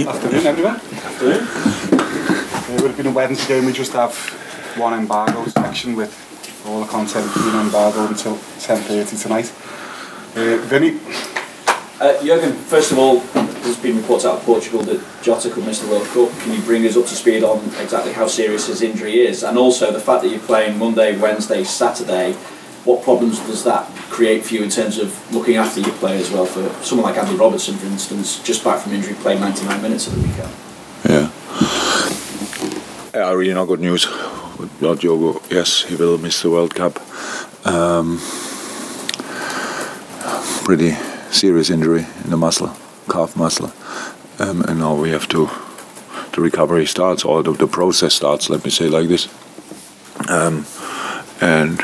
Afternoon, everyone. Afternoon. It would have been a Wednesday game. We just have one embargo section with all the content being embargoed until 10:30 tonight. Vinny? Jurgen, first of all, there's been reports out of Portugal that Jota could miss the World Cup. Can you bring us up to speed on exactly how serious his injury is? And also the fact that you're playing Monday, Wednesday, Saturday, what problems does that create for you in terms of looking after your players? Well, for someone like Andy Robertson, for instance, just back from injury, played 99 minutes at the weekend. Yeah, really not good news about Diogo. Yes, he will miss the World Cup. Pretty serious injury in the muscle, calf muscle, and now we have to. The recovery starts, or the process starts. Let me say like this, and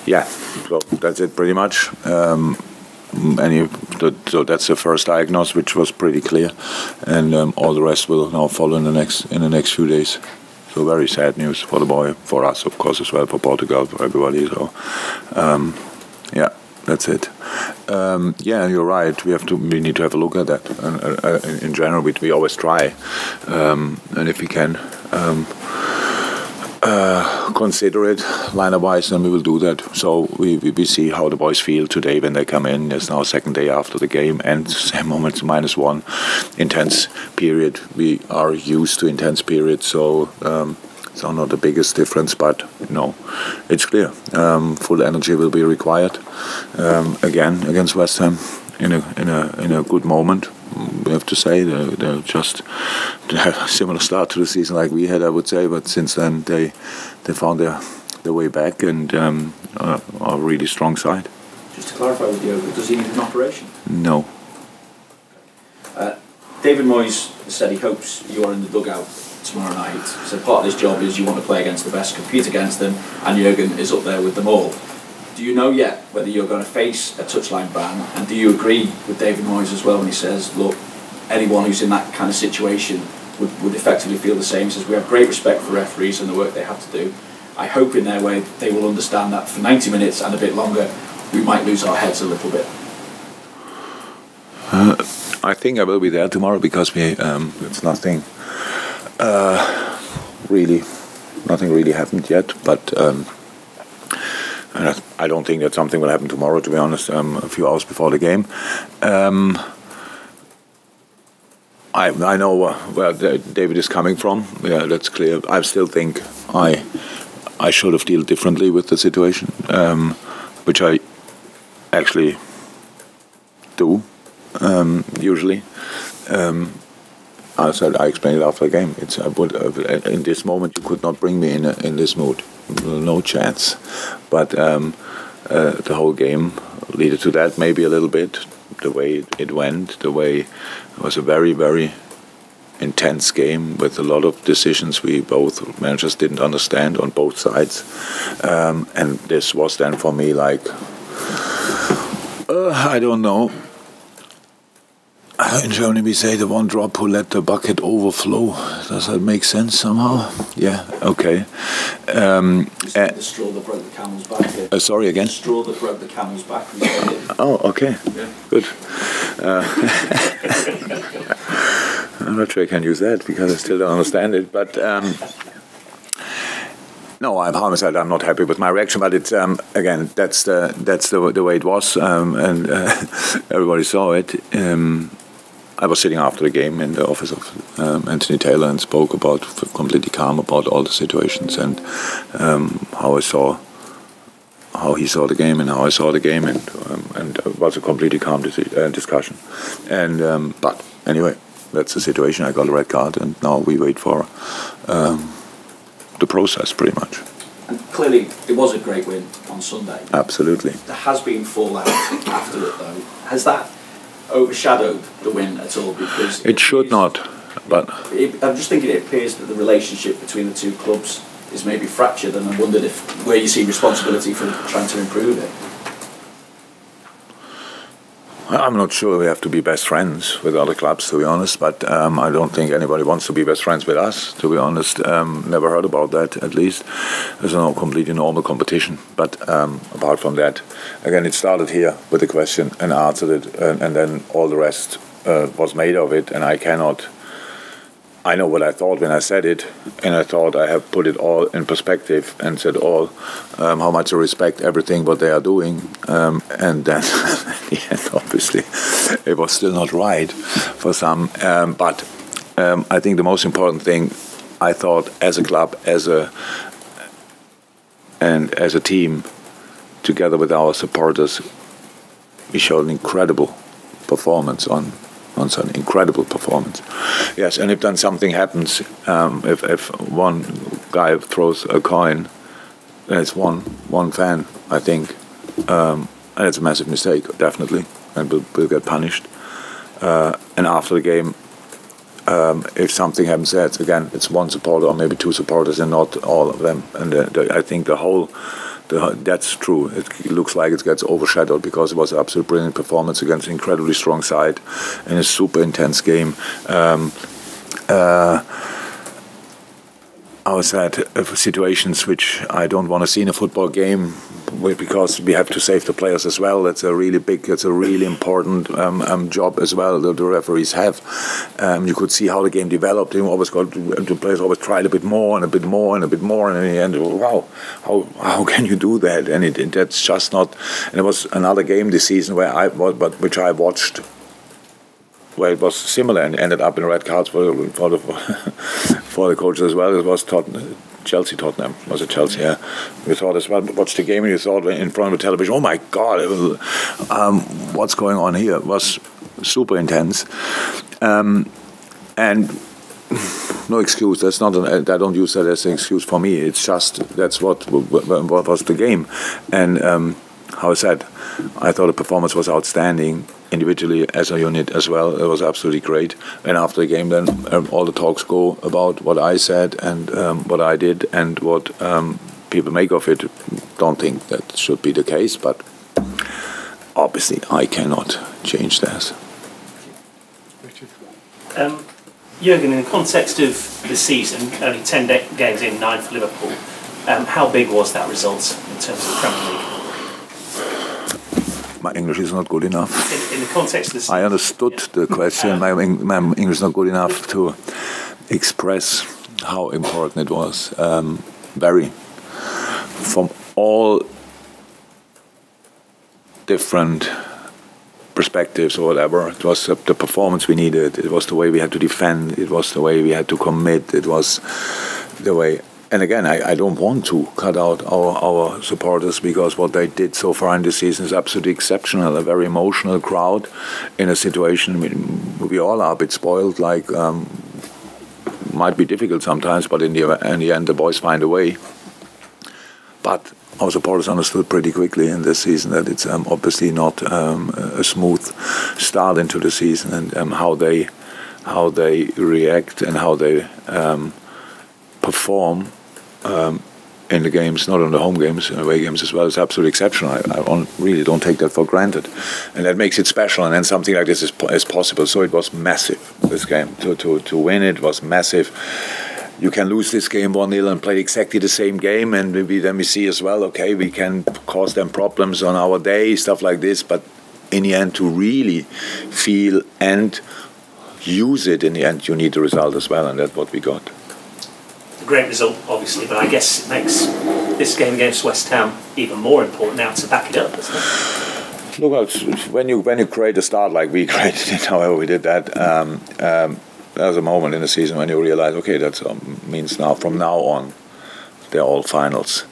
yeah, so that's it pretty much. So that's the first diagnosis, which was pretty clear, and all the rest will now follow in the next few days. So very sad news for the boy, for us of course as well, for Portugal, for everybody. So yeah, that's it. Yeah, you're right. We need to have a look at that. In general, we always try, and if we can. Consider it lineup-wise, and we will do that. So we see how the boys feel today when they come in. It's now second day after the game, and same moment -1 intense period. We are used to intense periods, so it's not the biggest difference, but it's clear. Full energy will be required again against West Ham in a good moment. We have to say they're just a similar start to the season like we had, I would say, but since then they found their way back and are a really strong side. Just to clarify with Diogo, does he need an operation? No. David Moyes said he hopes you are in the dugout tomorrow night. So part of this job is you want to play against the best, compete against them, and Jurgen is up there with them all. Do you know yet whether you're going to face a touchline ban, and do you agree with David Moyes as well when he says, look, anyone who's in that kind of situation would effectively feel the same? He says, we have great respect for referees and the work they have to do. I hope in their way they will understand that for 90 minutes and a bit longer we might lose our heads a little bit. I think I will be there tomorrow because it's nothing really happened yet, but I don't think that something will happen tomorrow, to be honest, a few hours before the game. I know where David is coming from. Yeah, that's clear. I still think I should have dealt differently with the situation, which I actually do usually. I said I explained it after the game. In this moment you could not bring me in this mood. No chance. But the whole game led to that, maybe a little bit. The way it went, the way it was a very, very intense game with a lot of decisions we both managers didn't understand on both sides. And this was then for me like, I don't know. In Germany we say the one drop who let the bucket overflow. Does that make sense somehow? Yeah, okay. The straw that broke the camel's back. Sorry again? The straw that broke the camel's back. Oh, okay. Yeah. Good. I'm not sure I can use that because I still don't understand it. But no, I promise that I'm not happy with my reaction. But it's again, that's the way it was, and everybody saw it. I was sitting after the game in the office of Anthony Taylor and spoke about, completely calm about all the situations and how he saw the game and how I saw the game, and it was a completely calm discussion. And but anyway, that's the situation. I got a red card, and now we wait for the process, pretty much. And clearly, it was a great win on Sunday. Absolutely. There has been fallout after it, though. Has that overshadowed the win at all? Because it should not, but I'm just thinking it appears that the relationship between the two clubs is maybe fractured, and I wondered where you see responsibility for trying to improve it. I'm not sure we have to be best friends with other clubs, to be honest, but I don't think anybody wants to be best friends with us, to be honest. Never heard about that, at least. It's a completely normal competition. But apart from that, again, it started here with a question and answered it, and then all the rest was made of it, and I know what I thought when I said it, and I thought I have put it all in perspective and said how much I respect everything what they are doing, and then at the end, obviously, it was still not right for some. But I think the most important thing, I thought, as a club, as a team, together with our supporters, we showed an incredible performance on Sunday. Incredible performance. Yes, and if then something happens, if one guy throws a coin, then it's one fan, I think, and it's a massive mistake, definitely, and will get punished. And after the game, if something happens there, it's one supporter or maybe two supporters and not all of them. And I think that's true. It looks like it gets overshadowed because it was an absolute brilliant performance against an incredibly strong side in a super intense game. I was at situations which I don't want to see in a football game because we have to save the players as well. It's a really important job as well that the referees have. You could see how the game developed. The players always tried a bit more and a bit more and a bit more, and in the end, wow, how can you do that? And that's just not. And there was another game this season which I watched, where it was similar and ended up in red cards for the coaches as well. It was Tottenham. Was it Chelsea? Yeah. We thought as well, watched the game and you thought in front of the television, oh my God, what's going on here? It was super intense. And no excuse. That's not. I don't use that as an excuse for me. It's just that's what was the game. And how I said, I thought the performance was outstanding. Individually as a unit as well, it was absolutely great. And after the game, then all the talks go about what I said and what I did and what people make of it. Don't think that should be the case, but obviously I cannot change that. Jurgen, in the context of the season, only 10 games in, 9 for Liverpool, how big was that result in terms of the Premier League? My English is not good enough. In the context of the season, I understood the question. My English is not good enough to express how important it was. Very. From all different perspectives or whatever, it was the performance we needed. It was the way we had to defend. It was the way we had to commit. It was the way. And again, I don't want to cut out our supporters because what they did so far in this season is absolutely exceptional. A very emotional crowd in a situation we all are a bit spoiled. Like might be difficult sometimes, but in the end, the boys find a way. But our supporters understood pretty quickly in this season that it's obviously not a smooth start into the season, and how they react and how they perform in the games, not on the home games, away games as well, is absolutely exceptional. I really don't take that for granted, and that makes it special. And then something like this is possible. So it was massive. This game to win it was massive. You can lose this game 1-0 and play exactly the same game, and then we see as well. Okay, we can cause them problems on our day, stuff like this. But in the end, to really feel and use it, in the end, you need the result as well, and that's what we got. Great result, obviously, but I guess it makes this game against West Ham even more important now to back it up, doesn't it? Look, when you create a start like we created it, however we did that, there's a moment in the season when you realize, okay, that means now from now on, they're all finals.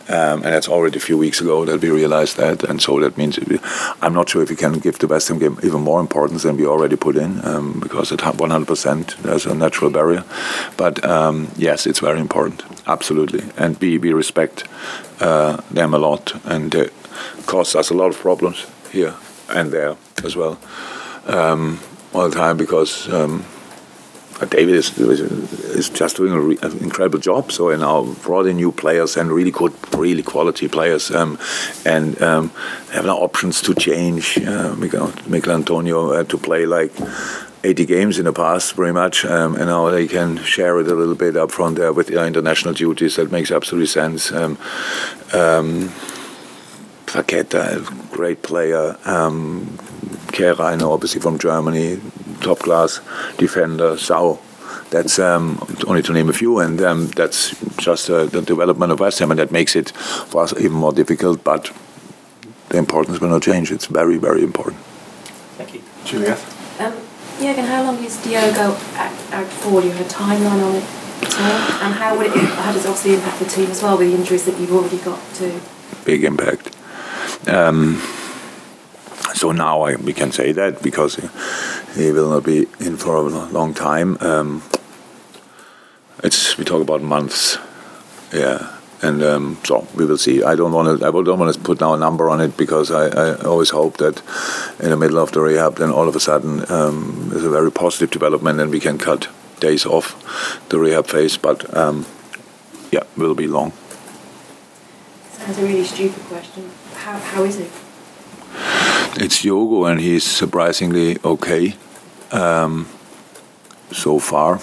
And that's already a few weeks ago that we realized that, and so that means I'm not sure if we can give the West Ham game even more importance than we already put in, because at 100% there's a natural barrier. But yes, it's very important, absolutely, and we respect them a lot, and it costs us a lot of problems here and there as well all the time, because David is just doing an incredible job. So, and now brought in new players and really good, really quality players, and have now options to change. Mikel Antonio had to play like 80 games in the past, very much, and now they can share it a little bit up front there with international duties. That makes absolutely sense. Paqueta, great player. Kehrer, I know, obviously from Germany, top class defender. So that's only to name a few, and that's just the development of West Ham, and that makes it for us even more difficult. But the importance will not change. It's very, very important. Thank you. Juliet? Jurgen, how long is Diogo out for? Do you have a timeline on it at all? And how does it obviously impact the team as well with the injuries that you've already got too? Big impact. So now we can say that because he will not be in for a long time. We talk about months, yeah, and so we will see. I don't want to put now a number on it because I always hope that in the middle of the rehab, then all of a sudden there's a very positive development and we can cut days off the rehab phase. But yeah, it will be long. Sounds a really stupid question. How is he? It's Diogo, and he's surprisingly okay so far.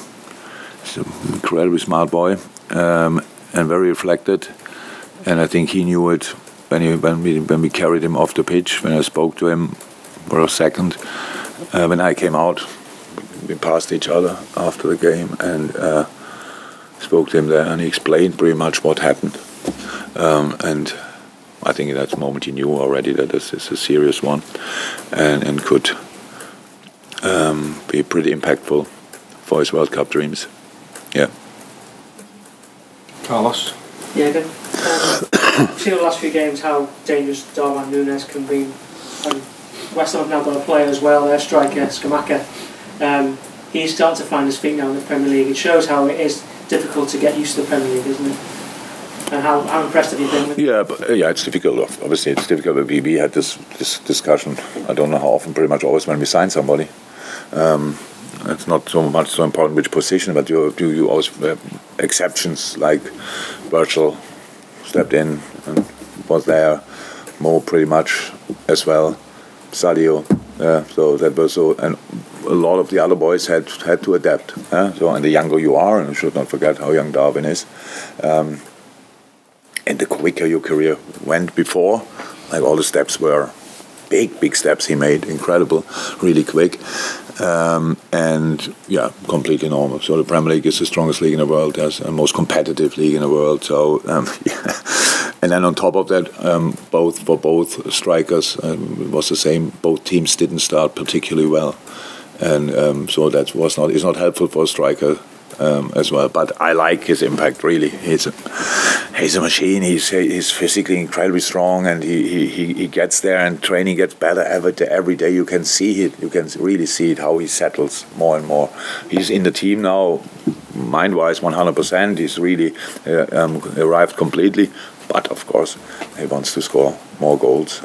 He's an incredibly smart boy and very reflected. And I think he knew it when we carried him off the pitch. When I spoke to him for a second, when I came out, we passed each other after the game and spoke to him there, and he explained pretty much what happened. And I think in that moment he knew already that this is a serious one and could be pretty impactful for his World Cup dreams. Yeah. Carlos? Yeah, good. Seen the last few games how dangerous Darwin Nunez can be. West Ham have now got a player as well, their striker, Scamacca. He's starting to find his feet now in the Premier League. It shows how it is difficult to get used to the Premier League, isn't it? And how impressed have you been with it? Yeah, but it's difficult. Obviously, it's difficult. We had this discussion. I don't know how often. Pretty much always when we sign somebody. It's not so important which position, but do you always exceptions like Virgil stepped in and was there, Mo pretty much as well, Sadio. So that was so, and a lot of the other boys had to adapt. So, and the younger you are, and you should not forget how young Darwin is. And the quicker your career went before, like all the steps were big steps he made, incredible, really quick, and yeah, completely normal. So the Premier League is the strongest league in the world, the most competitive league in the world. So yeah. And then on top of that, for both strikers, it was the same. Both teams didn't start particularly well, and so that is not helpful for a striker. As well, but I like his impact really. He's a machine. He's physically incredibly strong, and he gets there, and training gets better every day. You can see it. You can really see it how he settles more and more. He's in the team now, mind-wise, 100%. He's really arrived completely, but of course he wants to score more goals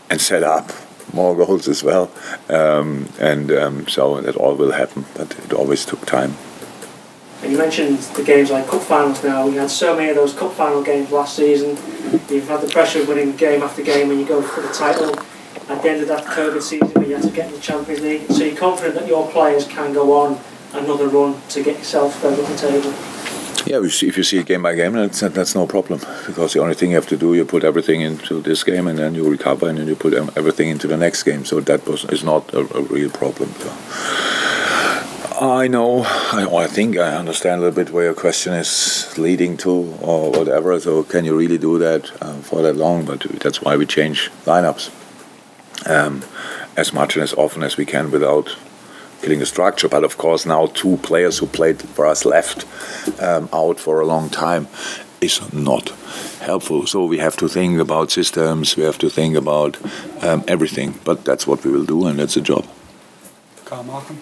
and set up more goals as well, so that all will happen, but it always took time. And you mentioned the games like cup finals now. We had so many of those cup final games last season. You've had the pressure of winning game after game when you go for the title. At the end of that COVID season when you had to get in the Champions League, so you're confident that your players can go on another run to get yourself further up the table? Yeah, if you see it game by game, that's no problem, because the only thing you have to do, you put everything into this game and then you recover and then you put everything into the next game. So that is not a real problem. So I think I understand a little bit where your question is leading to or whatever. So can you really do that for that long? But that's why we change lineups as much and as often as we can without killing the structure. But of course now 2 players who played for us left out for a long time is not helpful. So we have to think about systems, we have to think about everything, but that's what we will do, and that's the job. Carl Markham?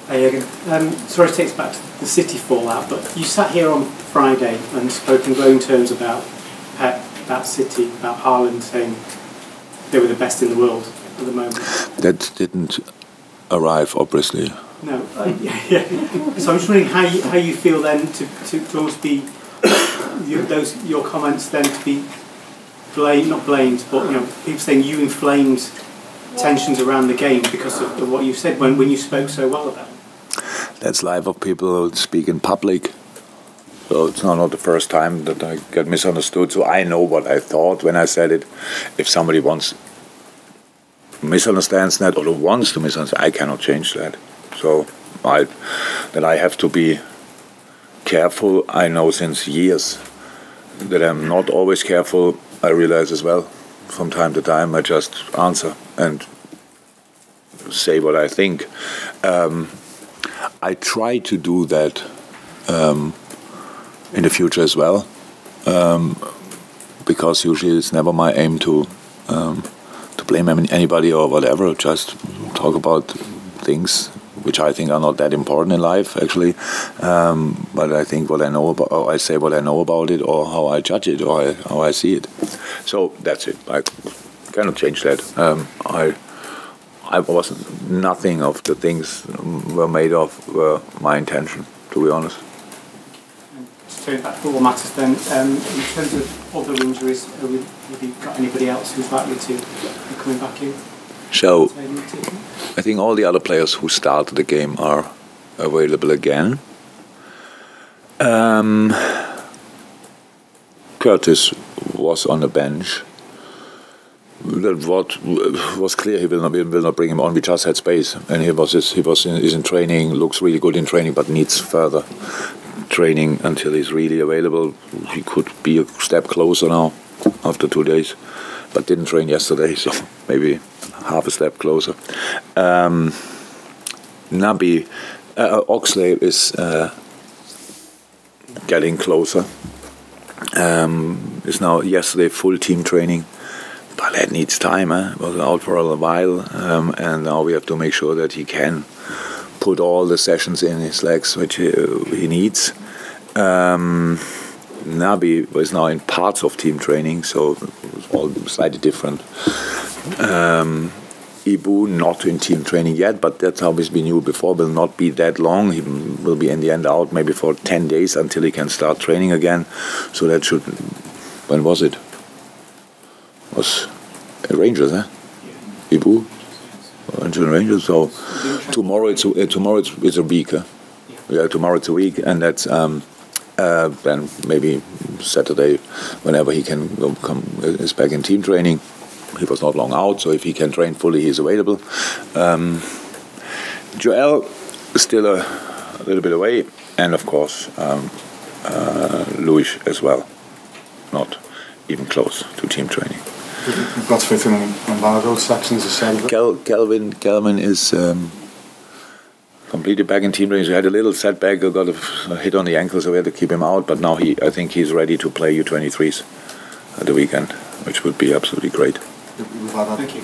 Hey Jurgen, sorry to take us back to the City fallout, but you sat here on Friday and spoke in glowing terms about Pep, about City, about Haaland, saying they were the best in the world at the moment. That didn't arrive, obviously. No, yeah. So I'm just wondering how you feel then to almost be your comments then to be not blamed, but people saying you inflamed tensions around the game because of what you said when you spoke so well about it. That's life of people who speak in public. So it's not the first time that I get misunderstood. So I know what I thought when I said it. If somebody wants misunderstands that or wants to misunderstand, I cannot change that. So I have to be careful. I know since years that I'm not always careful. I realize as well. From time to time, I just answer and say what I think. I try to do that in the future as well, because usually it's never my aim to blame anybody or whatever. Just talk about things which I think are not that important in life, actually. But I think what I know about, or I say what I know about it, or how I judge it, or how I see it. So that's it. I cannot change that. I wasn't. Nothing of the things were made of were my intention, to be honest. Just turning back to all matters then, in terms of other injuries, have you got anybody else who's likely to be coming back in? So, I think all the other players who started the game are available again. Curtis was on the bench. What was clear, he will not bring him on. We just had space, and he's in training. Looks really good in training, but needs further training until he's really available. He could be a step closer now after 2 days, but didn't train yesterday, so maybe half a step closer. Naby, Oxley is getting closer. Is now yesterday full team training. But that needs time. Was out for a while, and now we have to make sure that he can put all the sessions in his legs which he needs. Naby is now in parts of team training, so it's all slightly different. Ibou not in team training yet, but that's how we knew before. Will not be that long. He will be in the end out maybe for 10 days until he can start training again. So that should. When was it? Was Rangers, Ibou, Rangers. So tomorrow it's a week. Yeah, tomorrow it's a week, and that's then maybe Saturday, whenever he can come is back in team training. He was not long out, so if he can train fully, he's available. Joel is still a little bit away, and of course Luis as well, not even close to team training. We've got to fit in an embargo section, as I said. Kelvin is completely back in team training. So he had a little setback, got a hit on the ankle, so we had to keep him out. But now I think he's ready to play U23s at the weekend, which would be absolutely great. Thank you.